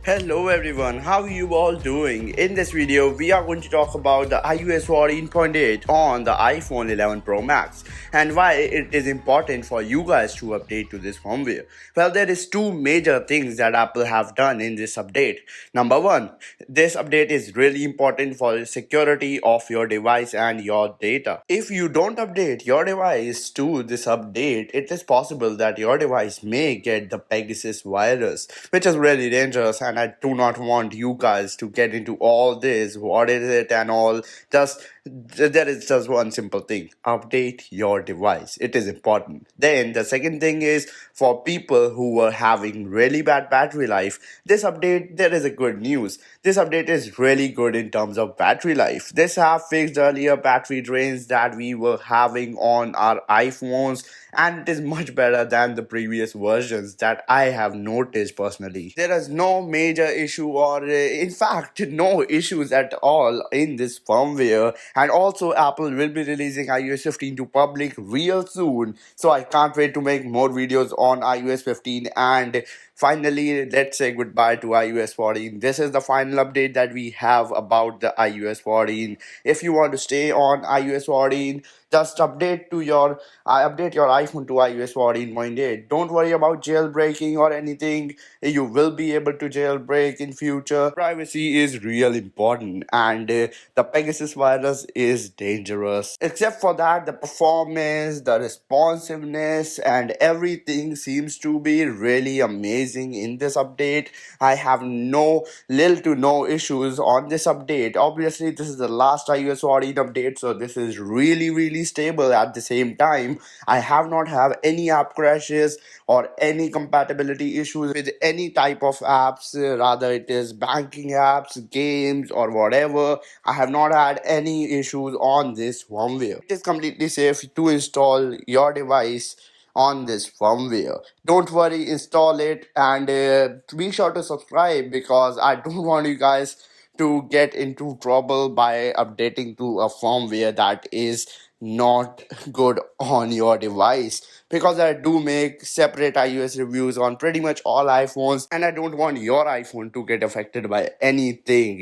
Hello everyone, how are you all doing? In this video, we are going to talk about the iOS 14.8 on the iPhone 11 Pro Max and why it is important for you guys to update to this firmware. Well, there is two major things that Apple have done in this update. Number one, this update is really important for the security of your device and your data. If you don't update your device to this update, it is possible that your device may get the Pegasus virus, which is really dangerous, and I do not want you guys to get into all this. What is it and all? Just there is just one simple thing: update your device. It is important. Then the second thing is for people who were having really bad battery life. This update, there is a good news. This update is really good in terms of battery life. This have fixed earlier battery drains that we were having on our iPhones, and it is much better than the previous versions that I have noticed personally. There is no major issue, or in fact, no issues at all in this firmware. And also, Apple will be releasing iOS 15 to public real soon. So I can't wait to make more videos on iOS 15. And finally, let's say goodbye to iOS 14. This is the final update that we have about the iOS 14. If you want to stay on iOS 14, just update your iPhone to iOS 14.8. Don't worry about jailbreaking or anything. You will be able to jailbreak in future. Privacy is real important, and the Pegasus virus is dangerous. Except for that, the performance, the responsiveness, and everything seems to be really amazing in this update. I have little to no issues on this update. Obviously, this is the last iOS 14 update, so this is really stable. At the same time, I have not have any app crashes or any compatibility issues with any type of apps, rather it is banking apps, games, or whatever. I have not had any issues on this firmware. It is completely safe to install your device on this firmware. Don't worry, install it, and be sure to subscribe because I don't want you guys to get into trouble by updating to a firmware that is not good on your device, because I do make separate iOS reviews on pretty much all iPhones, and I don't want your iPhone to get affected by anything.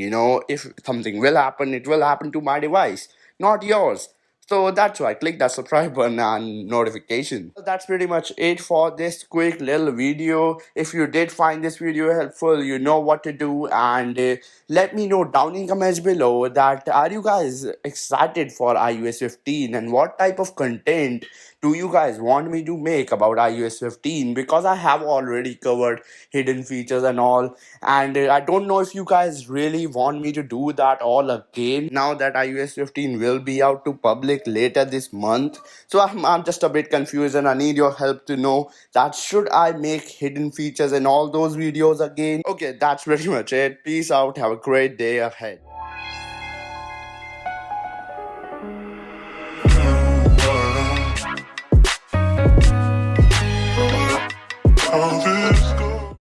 If something will happen, it will happen to my device, not yours. So that's why click that subscribe button and notification. Well, that's pretty much it for this quick little video. If you did find this video helpful, you know what to do, and let me know down in comments below that are you guys excited for iOS 15 and what type of content do you guys want me to make about iOS 15, because I have already covered hidden features and all, and I don't know if you guys really want me to do that all again now that iOS 15 will be out to public later this month. So I'm just a bit confused, and I need your help to know that should I make hidden features and all those videos again. Okay, that's pretty much it. Peace out, have a great day ahead.